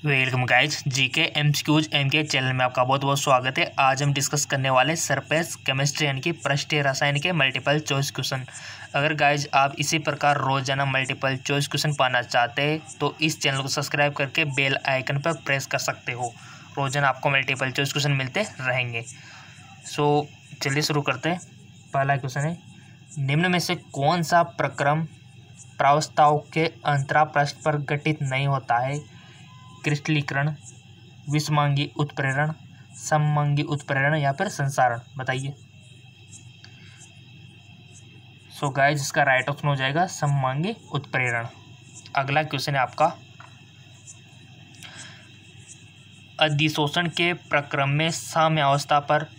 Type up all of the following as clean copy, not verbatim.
Welcome guys GK MCQs MK channel में आपका बहुत बहुत स्वागत है। आज हम डिस्कस करने वाले सरफेस केमिस्ट्री यानी कि पृष्ठीय रसायन के मल्टीपल चॉइस क्वेश्चन। अगर गाइज आप इसी प्रकार रोजाना मल्टीपल चॉइस क्वेश्चन पाना चाहते हैं तो इस चैनल को सब्सक्राइब करके बेल आइकन पर प्रेस कर सकते हो। रोजाना आपको मल्टीपल चॉइस क्वेश्चन मिलते रहेंगे। सो चलिए शुरू करते हैं। पहला क्वेश्चन है, निम्न में से कौन सा प्रक्रम प्रावस्ताव के अंतरापृष्ठ पर गठित नहीं होता है? क्रिस्टलीकरण, विषमांगी उत्प्रेरण, सममांगी उत्प्रेरण या फिर संसारण। बताइए। सो गाइस इसका राइट ऑप्शन हो जाएगा सममांगी उत्प्रेरण। अगला क्वेश्चन है आपका, अधिशोषण के प्रक्रम में साम्यावस्था पर,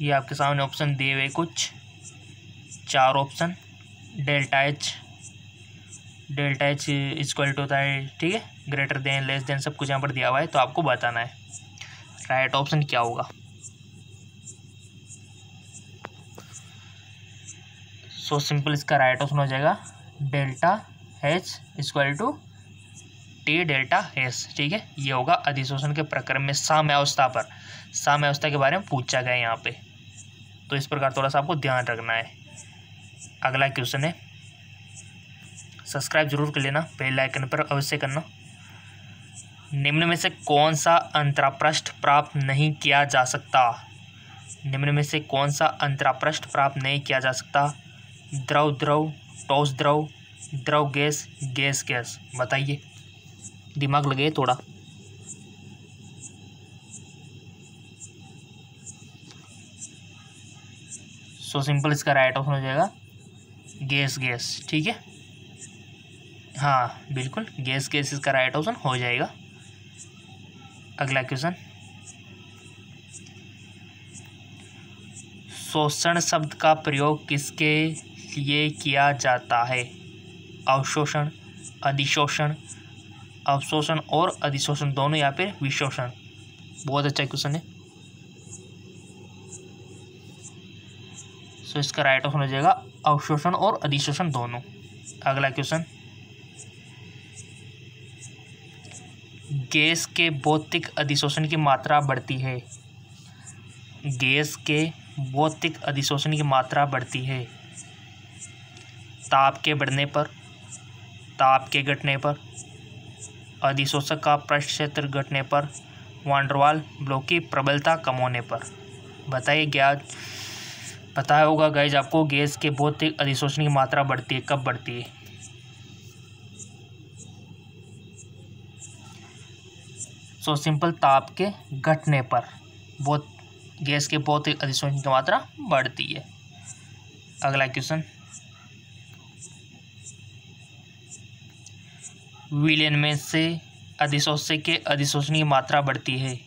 ये आपके सामने ऑप्शन दिए हुए कुछ 4 option. Delta H equal to होता है, ठीक है, ग्रेटर देन, लेस देन, सब कुछ यहाँ पर दिया हुआ है, तो आपको बताना है राइट ऑप्शन क्या होगा। सो सिंपल इसका राइट ऑप्शन हो जाएगा delta H equal to T delta S. ठीक है, ये होगा अधिशोषण के प्रक्रम में साम्यावस्था पर। साम्यावस्था के बारे में पूछा गया है यहाँ पे, तो इस प्रकार थोड़ा सा आपको ध्यान रखना है। अगला क्वेश्चन है, सब्सक्राइब जरूर कर लेना, बेल आइकन पर अवश्य करना। निम्न में से कौन सा अंतरापृष्ठ प्राप्त नहीं किया जा सकता? निम्न में से कौन सा अंतरापृष्ठ प्राप्त नहीं किया जा सकता? द्रव द्रव, ठोस द्रव, द्रव गैस, गैस गैस। बताइए, दिमाग लगे थोड़ा। सो सिंपल इसका राइट ऑप्शन हो जाएगा गैस गैस। ठीक है, हाँ बिल्कुल, गैस गैस इसका राइट ऑप्शन हो जाएगा। अगला क्वेश्चन, शोषण शब्द का प्रयोग किसके लिए किया जाता है? अवशोषण, अधिशोषण, अवशोषण और अधिशोषण दोनों या फिर विशोषण। बहुत अच्छा क्वेश्चन है। सो इसका राइट ऑप्शन हो जाएगा अवशोषण और अधिशोषण दोनों। अगला क्वेश्चन, गैस के भौतिक अधिशोषण की मात्रा बढ़ती है। गैस के भौतिक अधिशोषण की मात्रा बढ़ती है ताप के बढ़ने पर, ताप के घटने पर, अधिशोषक का पृष्ठ क्षेत्र घटने पर, वान डेर वाल ब्लॉक की प्रबलता कम होने पर। बताइए, क्या पता होगा गाइज आपको गैस के भौतिक अधिशोषण की मात्रा बढ़ती है, कब बढ़ती है? सो सिंपल, ताप के घटने पर बहुत गैस के भौतिक अधिशोषण की मात्रा बढ़ती है। अगला क्वेश्चन, विलयन में से अधिशोष्य के अधिशोषण की मात्रा बढ़ती है।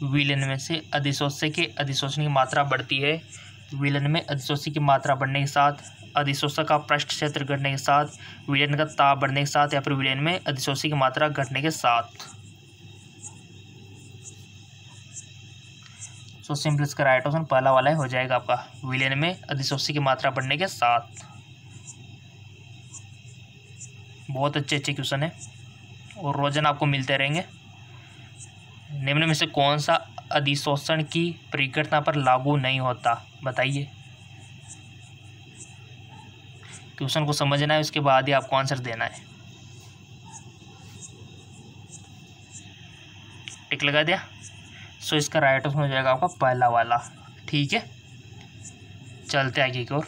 विलयन में से अधिशोष्य के अधिशोषण की मात्रा बढ़ती है। विलयन में अधिशोष्य की मात्रा बढ़ने के साथ, अधिशोषक का पृष्ठ क्षेत्र घटने के साथ, विलयन का ताप बढ़ने के साथ, या फिर विलयन में अधिशोष्य की मात्रा घटने के साथ। सो सिंपल इसका राइट ऑप्शन पहला वाला हो जाएगा आपका, विलयन में अधिशोष्य की मात्रा बढ़ने के साथ। बहुत अच्छे क्वेश्चन है और रोजाना आपको मिलते रहेंगे। निम्न में से कौन सा अधिशोषण की परिघटना पर लागू नहीं होता? बताइए। क्वेश्चन को समझना है, उसके बाद ही आपको आंसर देना है। टिक लगा दिया? सो इसका राइट ऑप्शन हो जाएगा आपका पहला वाला। ठीक है, चलते आगे की ओर।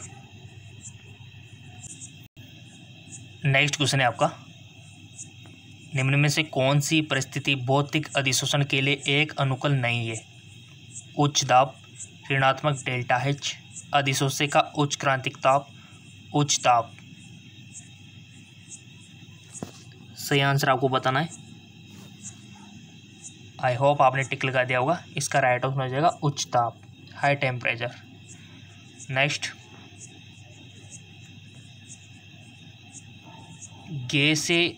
नेक्स्ट क्वेश्चन है आपका, निम्न में से कौन सी परिस्थिति भौतिक अधिशोषण के लिए एक अनुकूल नहीं है? उच्च दाब, ऋणात्मक डेल्टा एच, अधिशोष्य का उच्च क्रांतिक ताप, उच्च ताप। सही आंसर आपको बताना है। आई होप आपने टिक लगा दिया होगा। इसका राइट ऑप्शन हो जाएगा उच्च ताप, हाई टेम्परेचर। नेक्स्ट, गैसीय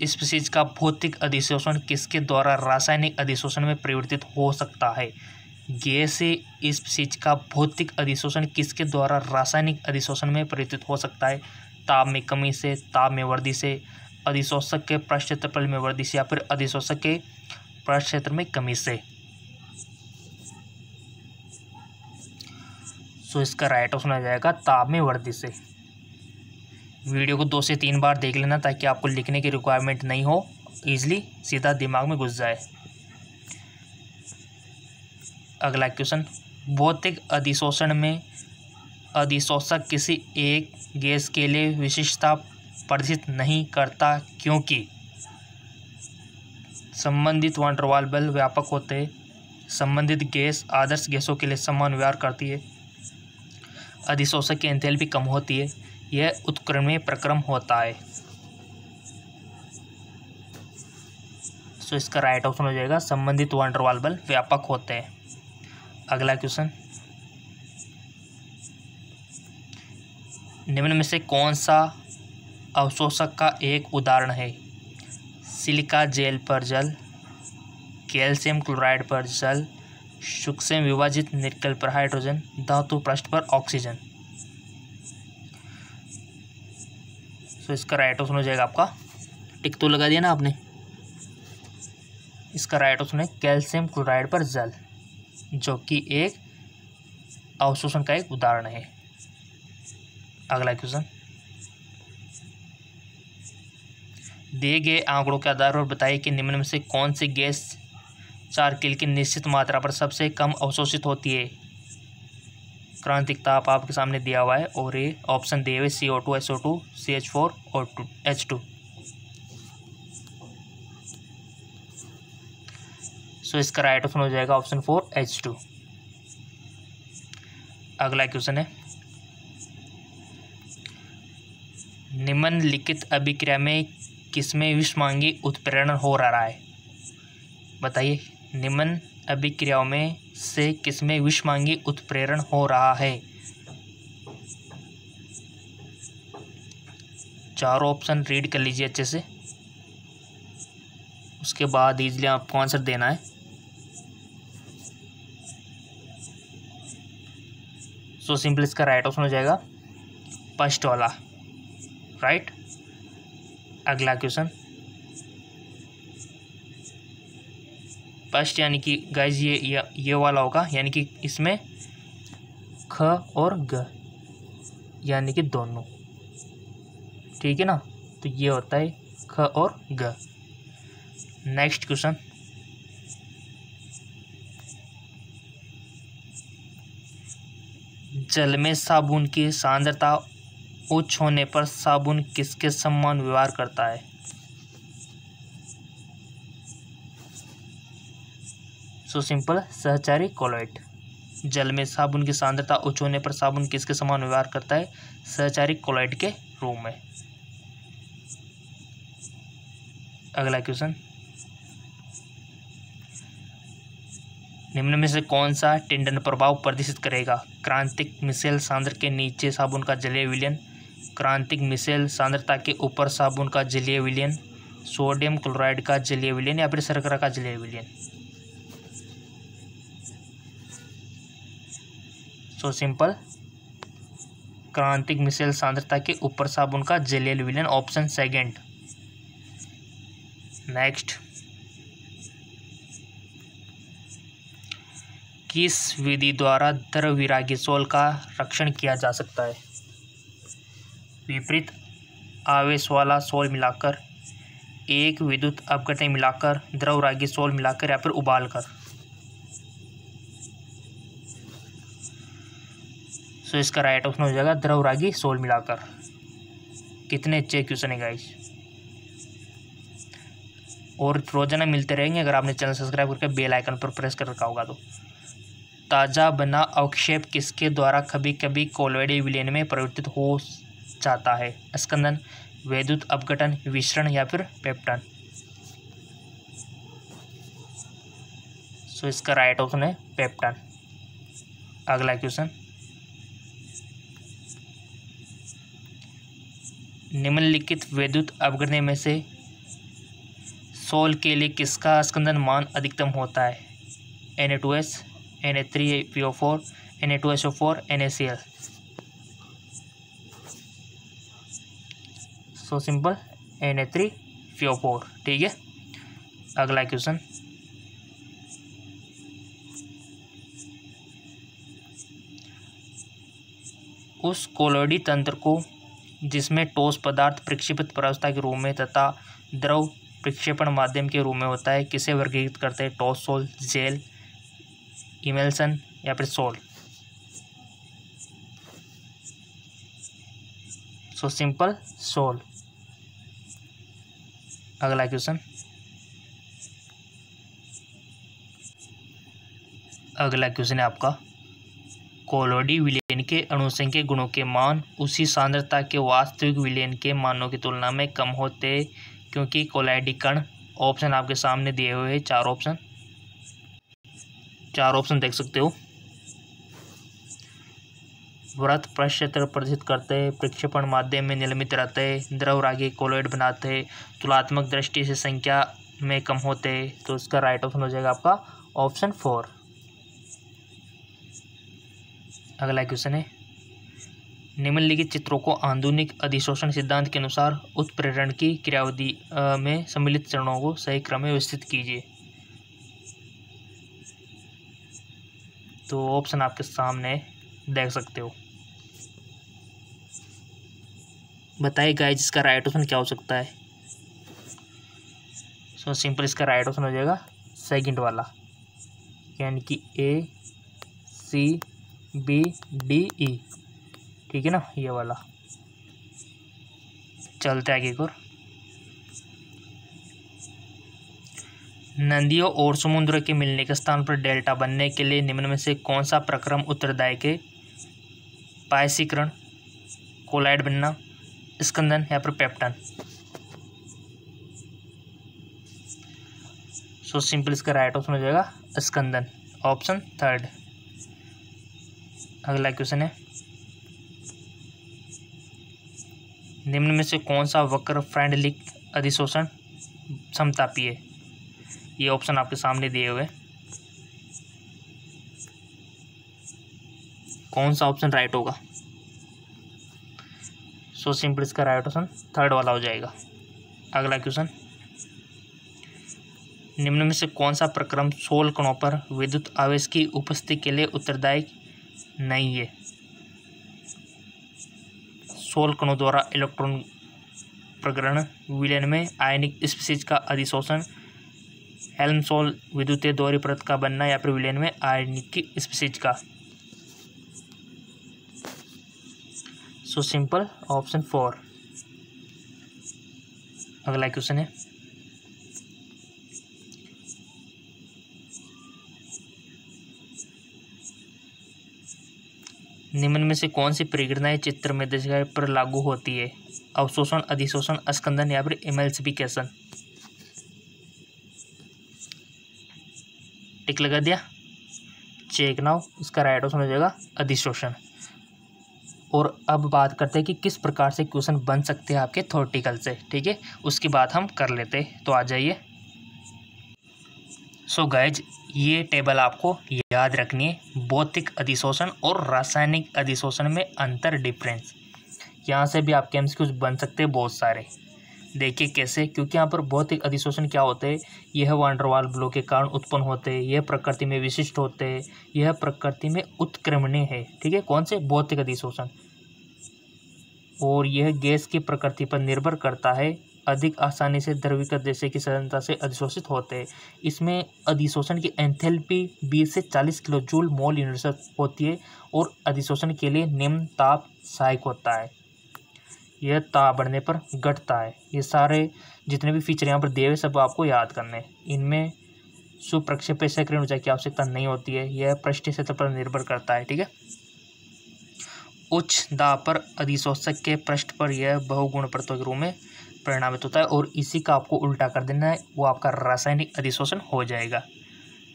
स्पीशीज का भौतिक अधिशोषण किसके द्वारा रासायनिक अधिशोषण में परिवर्तित हो सकता है? गैसीय स्पीशीज का भौतिक अधिशोषण किसके द्वारा रासायनिक अधिशोषण में परिवर्तित हो सकता है? ताप में कमी से, ताप में वृद्धि से, अधिशोषक के पृष्ठ क्षेत्रफल में वृद्धि से या फिर अधिशोषक के पृष्ठ क्षेत्र में कमी से। सो इसका राइट ऑप्शन आ जाएगा ताप में वृद्धि से। वीडियो को 2 से 3 बार देख लेना ताकि आपको लिखने की रिक्वायरमेंट नहीं हो, इजीली सीधा दिमाग में घुस जाए। अगला क्वेश्चन, भौतिक अधिशोषण में अधिशोषक किसी एक गैस के लिए विशिष्टता प्रदर्शित नहीं करता क्योंकि संबंधित वान डर वाल बल व्यापक होते हैं, संबंधित गैस आदर्श गैसों के लिए समान व्यवहार करती है, अधिशोषक की एंथैल्पी कम होती है, यह उत्क्रमणीय प्रक्रम होता है। सो इसका राइट ऑप्शन हो जाएगा संबंधित वान डर वाल बल व्यापक होते हैं। अगला क्वेश्चन, निम्न में से कौन सा अवशोषक का एक उदाहरण है? सिलिका जेल पर जल, कैल्शियम क्लोराइड पर जल, सूक्ष्म विभाजित निकल पर हाइड्रोजन, धातु पृष्ठ पर ऑक्सीजन। तो इसका राइट ऑप्शन हो जाएगा आपका, टिक तो लगा दिया ना आपने, इसका राइट ऑप्शन है कैल्शियम क्लोराइड पर जल, जो कि एक अवशोषण का एक उदाहरण है। अगला क्वेश्चन, दिए गए आंकड़ों के आधार पर बताइए कि निम्न में से कौन सी गैस 4 किल की निश्चित मात्रा पर सबसे कम अवशोषित होती है? क्रांतिक ताप आपके सामने दिया हुआ है और ये ऑप्शन दिए हुए CO2, SO2, CH4 और H2। सो इसका राइट ऑप्शन हो जाएगा ऑप्शन 4 H2। अगला क्वेश्चन है, निम्नलिखित अभिक्रिया में किसमें विषमांगी उत्प्रेरण हो रहा है? बताइए, निम्न अभिक्रियाओं में से किसमें विषमांगी उत्प्रेरण हो रहा है? 4 ऑप्शन रीड कर लीजिए अच्छे से, उसके बाद इजीली आपको आंसर देना है। सो सिंपल इसका राइट ऑप्शन हो जाएगा फर्स्ट वाला, राइट। अगला क्वेश्चन, फर्स्ट यानी कि गाइज ये वाला होगा, यानी कि इसमें ख और ग यानी कि दोनों, ठीक है ना, तो ये होता है ख और ग। नेक्स्ट क्वेश्चन, जल में साबुन की सांद्रता उच्च होने पर साबुन किसके समान व्यवहार करता है? सो सिंपल, सहचारी कोलॉइड। जल में साबुन की सांद्रता उच्च होने पर साबुन किसके समान व्यवहार करता है? सहचारी कोलॉइड के रूप में। अगला क्वेश्चन, निम्न में से कौन सा टिंडन प्रभाव प्रदर्शित करेगा? क्रांतिक मिसेल सांद्र के नीचे साबुन का जलीय विलयन, क्रांतिक मिसेल सांद्रता के ऊपर साबुन का जलीय विलयन, सोडियम क्लोराइड का जलीय विलयन या फिर शर्करा का जलीय विलयन। सो सिंपल, क्रांतिक मिसेल सांद्रता के ऊपर साबुन का जलीय विलयन, ऑप्शन सेकंड। नेक्स्ट, किस विधि द्वारा द्रवविरागी सोल का रक्षण किया जा सकता है? विपरीत आवेश वाला सोल मिलाकर, एक विद्युत अपघटन मिलाकर, द्रवरागी सोल मिलाकर या फिर उबालकर। सो इसका राइट ऑप्शन हो जाएगा द्रवरागी सोल मिलाकर। कितने अच्छे क्वेश्चन है गाइस, और रोजाना मिलते रहेंगे अगर आपने चैनल सब्सक्राइब करके बेल आइकन पर प्रेस कर रखा होगा तो। ताजा बना अवक्षेप किसके द्वारा कभी कभी कोलॉइडल विलयन में परिवर्तित हो जाता है? स्कंदन, वैद्युत अपघटन, विसरण या फिर पेप्टन। सो इसका राइट ऑप्शन है पेप्टन। अगला क्वेश्चन, निम्नलिखित वैद्युत अपघटन में से सोल के लिए किसका स्कंदन मान अधिकतम होता है? Na2S, Na3PO4, Na2SO4, NaCl। So simple, Na3 CO4। ठीक है, अगला क्वेश्चन, उस कोलोइडी तंत्र को जिसमें ठोस पदार्थ प्रक्षेपित प्रावस्था के रूप में तथा द्रव प्रक्षेपण माध्यम के रूप में होता है, किसे वर्गीकृत करते हैं? ठोस, सोल, जेल, इमल्सन या फिर सोल? So simple, sol. अगला क्वेश्चन, अगला क्वेश्चन है आपका, कोलोइडी विलयन के अणुसंख्यक गुणों के मान उसी सांद्रता के वास्तविक विलयन के मानों की तुलना में कम होते क्योंकि कोलोइडी कण, ऑप्शन आपके सामने दिए हुए हैं, चार ऑप्शन देख सकते हो। वृत्त प्रक्षेत्र प्रदर्शित करते, प्रक्षेपण माध्यम में निलंबित रहते, द्रवरागी कोलोइड बनाते, तुलनात्मक दृष्टि से संख्या में कम होते। तो इसका राइट ऑप्शन हो जाएगा आपका ऑप्शन 4। अगला क्वेश्चन है, निम्नलिखित चित्रों को आधुनिक अधिशोषण सिद्धांत के अनुसार उत्प्रेरण की क्रियाविधि में सम्मिलित चरणों को सही क्रम में व्यवस्थित कीजिए। तो ऑप्शन आपके सामने देख सकते हो। बताइए गाइस, इसका राइट ऑप्शन क्या हो सकता है? सो सिंपल, इसका राइट ऑप्शन हो जाएगा सेकंड वाला, यानी कि ACBDE। ठीक है ना, ये वाला। चलते आगे एक और, नदियों और समुद्र के मिलने के स्थान पर डेल्टा बनने के लिए निम्न में से कौन सा प्रक्रम उत्तरदायी है? पायसीकरण, कोलाइड बनना, स्कंदन या फिर पेप्टन? सो सिंपल, इसका राइट ऑप्शन हो जाएगा स्कंदन, ऑप्शन 3। अगला क्वेश्चन है, निम्न में से कौन सा वक्र फ्रेंडलिक अधिशोषण समतापी है? ये ऑप्शन आपके सामने दिए हुए, कौन सा ऑप्शन राइट होगा? सो सिंपल, इसका राइट ऑप्शन 3rd वाला हो जाएगा। अगला क्वेश्चन, निम्न में से कौन सा प्रक्रम सोल कणों पर विद्युत आवेश की उपस्थिति के लिए उत्तरदायी नहीं है? सोल कणों द्वारा इलेक्ट्रॉन प्रग्रहण, विलयन में आयनिक स्पीशीज का अधिशोषण, हेल्महोल्ट्ज विद्युतीय दोहरी परत का बनना या फिर विलयन में आयनिक स्पीशीज का? So simple, option 4। अगला क्वेश्चन है, निम्न में से कौन सी परिघटनाएं चित्र में दर्शाए पर लागू होती है? अवशोषण, अधिशोषण, स्कंदन या फिर इमल्सिफिकेशन? टिक लगा दिया, चेक नाउ। इसका राइट ऑप्शन हो जाएगा अधिशोषण। और अब बात करते हैं कि किस प्रकार से क्वेश्चन बन सकते हैं आपके थ्योरेटिकल से। ठीक है, उसकी बात हम कर लेते हैं, तो आ जाइए। सो गाइज, ये टेबल आपको याद रखनी है, भौतिक अधिशोषण और रासायनिक अधिशोषण में अंतर, डिफरेंस। यहाँ से भी आपके एमसीक्यूज बन सकते हैं बहुत सारे। देखिए कैसे, क्योंकि यहाँ पर भौतिक अधिशोषण क्या होते हैं, यह वान डेर वाल्स बलों के कारण उत्पन्न होते हैं, यह प्रकृति में विशिष्ट होते हैं, यह प्रकृति में उत्क्रमणीय है। ठीक है, कौन से? भौतिक अधिशोषण। और यह गैस की प्रकृति पर निर्भर करता है, अधिक आसानी से द्रवीकृत जैसे की सघनता से अधिशोषित होते हैं। इसमें अधिशोषण की एंथैल्पी 20 से 40 किलो जूल मोल यूनिट होती है और अधिशोषण के लिए निम्न ताप सहायक होता है। यह ताप बढ़ने पर घटता है। ये सारे जितने भी फीचर यहाँ पर दिए हुए सब आपको याद करने हैं। इनमें सुप्रक्षेप्य सक्रिय ऊर्जा की आवश्यकता नहीं होती है, यह पृष्ठीय सतह पर निर्भर करता है। ठीक है, उच्च दाब पर अधिशोषक के पृष्ठ पर यह बहुगुण परतों के रूप में परिणामित होता है और इसी का आपको उल्टा कर देना है, वो आपका रासायनिक अधिशोषण हो जाएगा।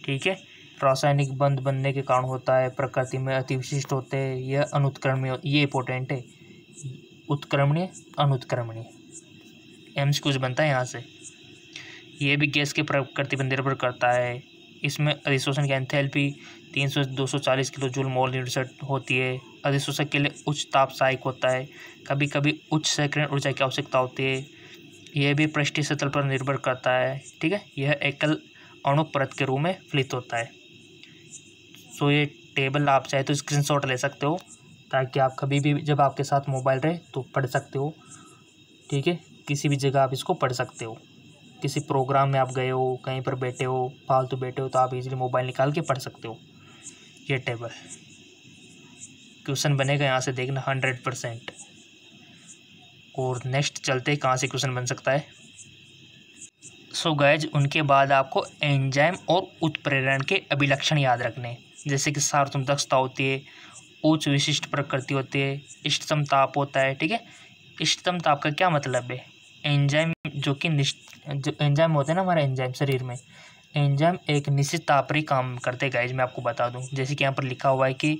ठीक है, रासायनिक बंध बनने के कारण होता है, प्रकृति में अति विशिष्ट होते हैं, यह अनुत्क्रमणीय, ये इंपॉर्टेंट है, उत्क्रमणीय, अनुत्क्रमणीय। एमसीक्यूज बनता है यहाँ से। यह भी गैस की प्रकृति पर निर्भर करता है। इसमें अधिशोषण की एंथैल्पी 300 से 240 किलो जूल मोल यूनिट होती है। अधिशोषक के लिए उच्च ताप सहायक होता है, कभी कभी उच्च सक्रियण ऊर्जा की आवश्यकता होती है। यह भी पृष्ठीय सतह पर निर्भर करता है, ठीक है। यह एकल अणु परत के रूप में फलित होता है। सो ये टेबल आप चाहे तो स्क्रीनशॉट ले सकते हो, ताकि आप कभी भी जब आपके साथ मोबाइल रहे तो पढ़ सकते हो, ठीक है। किसी भी जगह आप इसको पढ़ सकते हो, किसी प्रोग्राम में आप गए हो, कहीं पर बैठे हो, फालतू बैठे हो, तो आप इजीली मोबाइल निकाल के पढ़ सकते हो। ये टेबल क्वेश्चन बनेगा यहाँ से देखना 100%। और नेक्स्ट चलते कहाँ से क्वेश्चन बन सकता है। सो गाइज उनके बाद आपको एंजाइम और उत्प्रेरण के अभिलक्षण याद रखने, जैसे कि सार्वत्रिक दक्षता होती है, उच्च विशिष्ट प्रकृति होती है, इष्टतम ताप होता है, ठीक है। इष्टतम ताप का क्या मतलब है? एंजाइम जो एंजाइम होते हैं ना हमारे एंजाइम शरीर में, एंजाइम एक निश्चित ताप पर ही काम करते हैं गाइज। मैं आपको बता दूं, जैसे कि यहाँ पर लिखा हुआ है कि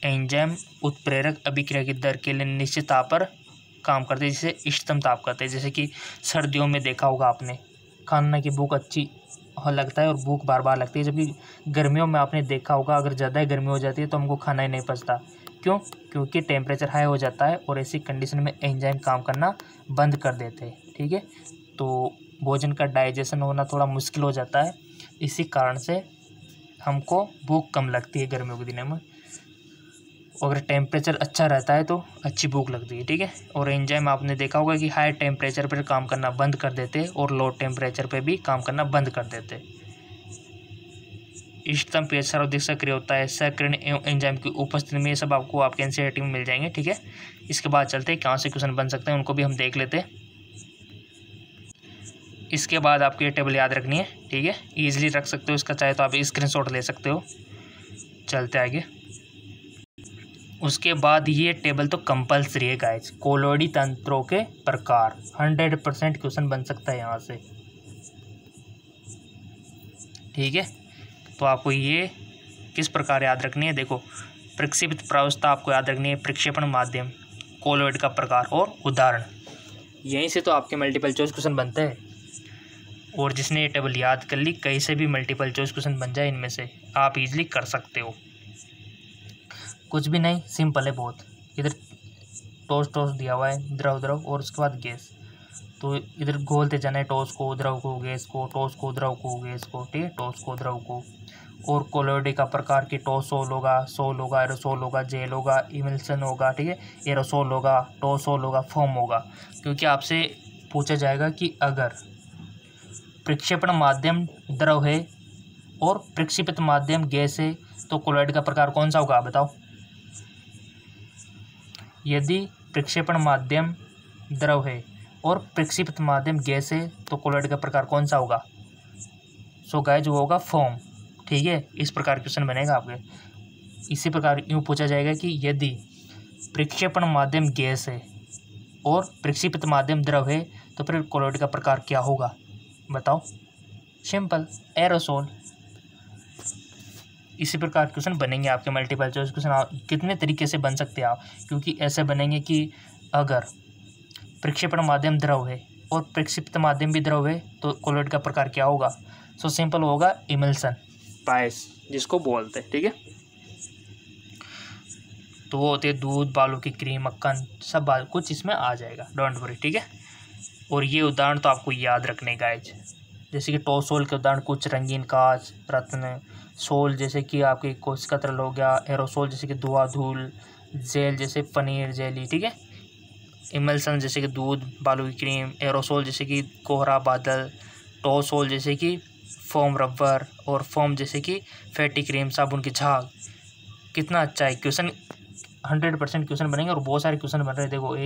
एंजाइम उत्प्रेरक अभिक्रिया की दर के लिए निश्चित ताप पर काम करते हैं, जिसे इष्टतम ताप कहते हैं। जैसे कि सर्दियों में देखा होगा आपने, खाने की भूख अच्छी लगता है और भूख बार बार लगती है, जबकि गर्मियों में आपने देखा होगा अगर ज़्यादा गर्मी हो जाती है तो हमको खाना ही नहीं पचता। क्यों? क्योंकि टेम्परेचर हाई हो जाता है और ऐसी कंडीशन में एंजाइम काम करना बंद कर देते हैं, ठीक है। तो भोजन का डाइजेशन होना थोड़ा मुश्किल हो जाता है, इसी कारण से हमको भूख कम लगती है गर्मियों के दिनों में। अगर टेम्परेचर अच्छा रहता है तो अच्छी भूख लगती है, ठीक है। और एंजाइम आपने देखा होगा कि हाई टेम्परेचर पर काम करना बंद कर देते और लो टेम्परेचर पर भी काम करना बंद कर देते। इष्टतम पीएच सर्वाधिक सक्रिय होता है सक्रियण एवं एंजाइम की उपस्थिति में। ये सब आपको आपके एनसीईआरटी में मिल जाएंगे, ठीक है। इसके बाद चलते हैं कहाँ से क्वेश्चन बन सकते हैं, उनको भी हम देख लेते हैं। इसके बाद आपको ये टेबल याद रखनी है, ठीक है। ईजिली रख सकते हो इसका, चाहे तो आप स्क्रीनशॉट ले सकते हो। चलते आगे। उसके बाद ये टेबल तो कंपल्सरी है गाइस, कोलोइडी तंत्रों के प्रकार 100% क्वेश्चन बन सकता है यहाँ से, ठीक है। तो आपको ये किस प्रकार याद रखनी है, देखो प्रक्षेपित प्रावस्था आपको याद रखनी है, प्रक्षेपण माध्यम, कोलोइड का प्रकार और उदाहरण। यहीं से तो आपके मल्टीपल चॉइस क्वेश्चन बनते हैं। और जिसने ये टेबल याद कर ली, कहीं से भी मल्टीपल चॉइस क्वेश्चन बन जाए इनमें से, आप इजीली कर सकते हो। कुछ भी नहीं, सिंपल है बहुत। इधर टॉस दिया हुआ है, द्रव और उसके बाद गैस। तो इधर घोलते जाना है, टॉस को, द्रव को, गैस को, टॉस को, द्रव को, गैस को, ठीक है, टॉस को, द्रव को। और कोलोइड का प्रकार की टॉसोल होगा, सोल होगा, एरोसोल होगा, जेल होगा, इमल्सन होगा, ठीक है, एरोसोल होगा, टॉसोल होगा, फोम होगा। क्योंकि आपसे पूछा जाएगा कि अगर प्रक्षेपण माध्यम द्रव है और प्रक्षेपित माध्यम गैस है तो कोलोइड का प्रकार कौन सा होगा, बताओ। यदि प्रक्षेपण माध्यम द्रव है और प्रक्षेपित माध्यम गैस है तो कोलोइड का प्रकार कौन सा होगा? सो गाइस वो होगा फोम, ठीक है। इस प्रकार क्वेश्चन बनेगा आपके। इसी प्रकार यूँ पूछा जाएगा कि यदि प्रक्षेपण माध्यम गैस है और प्रक्षेपित माध्यम द्रव है तो फिर कोलोइड का प्रकार क्या होगा, बताओ। Simple, aerosol. इसी प्रकार क्वेश्चन बनेंगे आपके मल्टीपल चॉइस क्वेश्चन। कितने तरीके से बन सकते हैं आप, क्योंकि ऐसे बनेंगे कि अगर प्रक्षेपण माध्यम द्रव है और प्रक्षेपित माध्यम भी द्रव है तो कोलोइड का प्रकार क्या होगा? सो सिंपल होगा इमल्सन, पायस जिसको बोलते हैं, ठीक है। तो वो होते हैं दूध, बालू की क्रीम, मक्खन, सब कुछ इसमें आ जाएगा, डोंट वरी, ठीक है। और ये उदाहरण तो आपको याद रखने गाइज, जैसे कि टॉसोल के उदाहरण कुछ रंगीन कांच, रत्न, सोल जैसे कि आपकी कोशिका तरल हो गया, एरोसोल जैसे कि धुआं धूल, जेल जैसे पनीर जेली, ठीक है। इमल्सन जैसे कि दूध, बालू की क्रीम, एरोसोल जैसे कि कोहरा बादल, टॉसोल जैसे कि फोम रबर, और फोम जैसे कि फैटी क्रीम, साबुन की झाग। कितना अच्छा है क्वेश्चन, 100% क्वेश्चन बनेंगे और बहुत सारे क्वेश्चन बन रहे हैं। देखो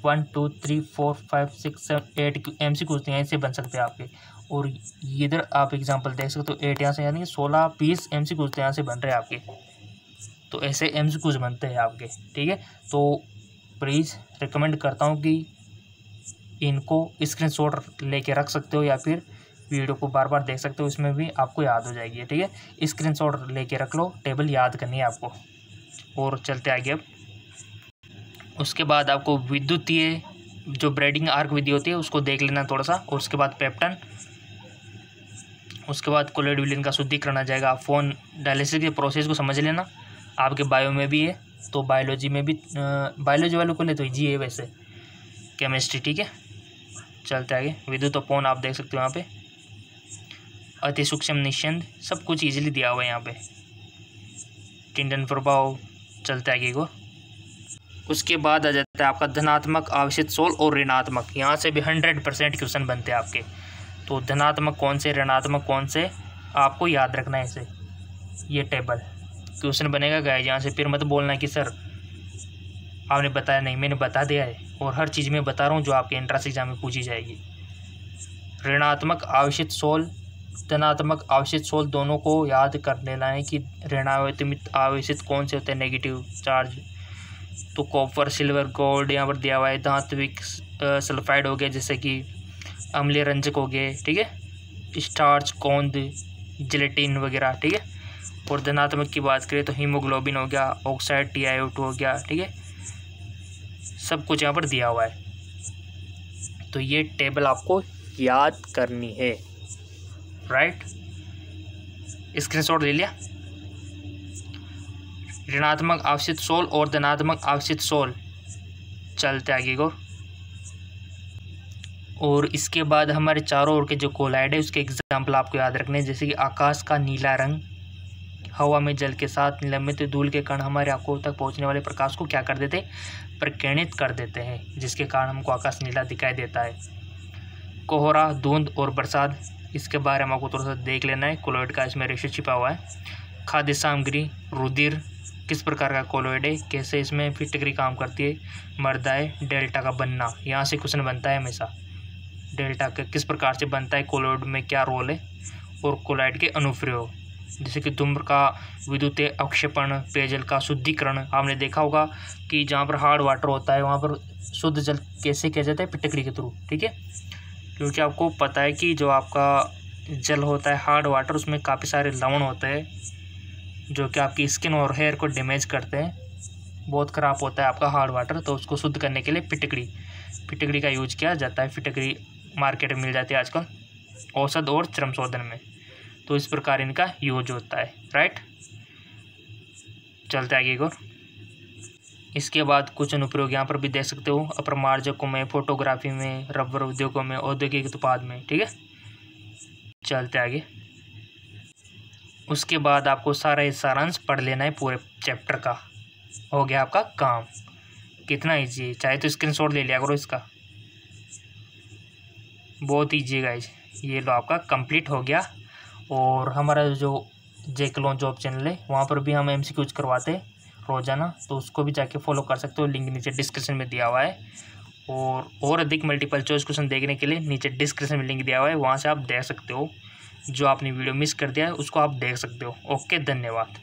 1 2 3 4 5 6 7 8 MCQs यहीं से बन सकते हैं आपके। और इधर आप एग्जांपल देख सकते हो 8 यहाँ से, यानी 16-20 MCQs यहाँ से बन रहे हैं आपके। तो ऐसे MCQs बनते हैं आपके, ठीक है। तो प्लीज़ रिकमेंड करता हूँ कि इनको स्क्रीनशॉट लेके रख सकते हो या फिर वीडियो को बार बार देख सकते हो, इसमें भी आपको याद हो जाएगी, ठीक है। स्क्रीनशॉट लेके रख लो, टेबल याद करनी है आपको। और चलते आगे अब। उसके बाद आपको विद्युतीय जो ब्रेडिंग आर्क विधि होती है उसको देख लेना थोड़ा सा, और उसके बाद पेप्टन, उसके बाद कोलोइड विलीन का शुद्धिकरण आ जाएगा। फोन डायलिसिस के प्रोसेस को समझ लेना, आपके बायो में भी है तो बायोलॉजी में भी, बायोलॉजी वालों को ले तो ईजी है वैसे, केमिस्ट्री, ठीक है। चलते आगे। विद्युत अपौन आप देख सकते हो यहाँ पे, अति सूक्ष्म निस्यंद, सब कुछ इजीली दिया हुआ है यहाँ पे। चिंतन प्रभाव, चलते आगे को। उसके बाद आ जाता है आपका धनात्मक आवेशित सोल और ऋणात्मक। यहाँ से भी 100% क्वेश्चन बनते हैं आपके। तो धनात्मक कौन से, ऋणात्मक कौन से, आपको याद रखना है इसे। ये टेबल क्वेश्चन बनेगा गाइस। यहाँ से फिर मत बोलना कि सर आपने बताया नहीं, मैंने बता दिया है और हर चीज़ में बता रहा हूँ जो आपके एंट्रेंस एग्जाम में पूछी जाएगी। ऋणात्मक आवेशित सोल, धनात्मक आवेशित सोल, दोनों को याद कर लेना है कि ऋणात्मक आवेशित कौन से होते हैं, नेगेटिव चार्ज। तो कॉपर, सिल्वर, गोल्ड यहाँ पर दिया हुआ है। धात्विक सल्फाइड हो गया, जैसे कि अम्लीय रंजक हो गए, ठीक है, स्टार्च, गोंद, जिलेटिन वगैरह, ठीक है। और धनात्मक की बात करें तो हीमोग्लोबिन हो गया, ऑक्साइड, TiO2 हो गया, ठीक है, सब कुछ यहाँ पर दिया हुआ है। तो ये टेबल आपको याद करनी है, राइट। स्क्रीनशॉट ले लिया। ऋणात्मक आवेशित सोल और धनात्मक आवेशित सोल, चलते आगे को। और इसके बाद हमारे चारों ओर के जो कोलाइड है उसके एग्जाम्पल आपको याद रखने हैं, जैसे कि आकाश का नीला रंग, हवा में जल के साथ निलंबित धूल के कण हमारे आंखों तक पहुंचने वाले प्रकाश को क्या कर देते, प्रकीर्णित कर देते हैं, जिसके कारण हमको आकाश नीला दिखाई देता है। कोहरा, धुंध और बरसात, इसके बारे में आपको थोड़ा सा देख लेना है। कोलॉइड का इसमें रेशो छिपा हुआ है। खाद्य सामग्री, रुधिर किस प्रकार का कोलॉइड है, कैसे इसमें फिटकरी काम करती है। मर्दाए, डेल्टा का बनना, यहाँ से क्वेश्चन बनता है हमेशा। डेल्टा का किस प्रकार से बनता है, कोलॉइड में क्या रोल है। और कोलॉइड के अनुप्रयोग, जैसे कि धूम्र का विद्युत अवक्षेपण, पेयजल का शुद्धिकरण। आपने देखा होगा कि जहाँ पर हार्ड वाटर होता है वहाँ पर शुद्ध जल कैसे किया जाता है, फिटकरी के थ्रू, ठीक है। क्योंकि आपको पता है कि जो आपका जल होता है हार्ड वाटर, उसमें काफ़ी सारे लवण होते हैं जो कि आपकी स्किन और हेयर को डैमेज करते हैं, बहुत ख़राब होता है आपका हार्ड वाटर। तो उसको शुद्ध करने के लिए फिटकरी का यूज किया जाता है। फिटकरी मार्केट में मिल जाती है आजकल औषध और चर्म शोधन में। तो इस प्रकार इनका यूज होता है, राइट। चलते आगे को। इसके बाद कुछ अनुप्रयोग यहाँ पर भी देख सकते हो, अप्रमार्जकों में, फोटोग्राफी में, रबर उद्योगों में, औद्योगिक उत्पाद में, ठीक है। चलते आगे। उसके बाद आपको सारा ये सारांश पढ़ लेना है पूरे चैप्टर का। हो गया आपका काम। कितना ईजी है, चाहे तो स्क्रीनशॉट ले लिया करो इसका, बहुत ईजी है गाइस। ये लो आपका कंप्लीट हो गया। और हमारा जो जेक्लोन जॉब चैनल है वहाँ पर भी हम MCQs करवाते हैं रोज़ाना, तो उसको भी जाके फॉलो कर सकते हो, लिंक नीचे डिस्क्रिप्शन में दिया हुआ है। और अधिक मल्टीपल चॉइस क्वेश्चन देखने के लिए नीचे डिस्क्रिप्शन में लिंक दिया हुआ है, वहाँ से आप देख सकते हो। जो आपने वीडियो मिस कर दिया है उसको आप देख सकते हो। ओके, धन्यवाद।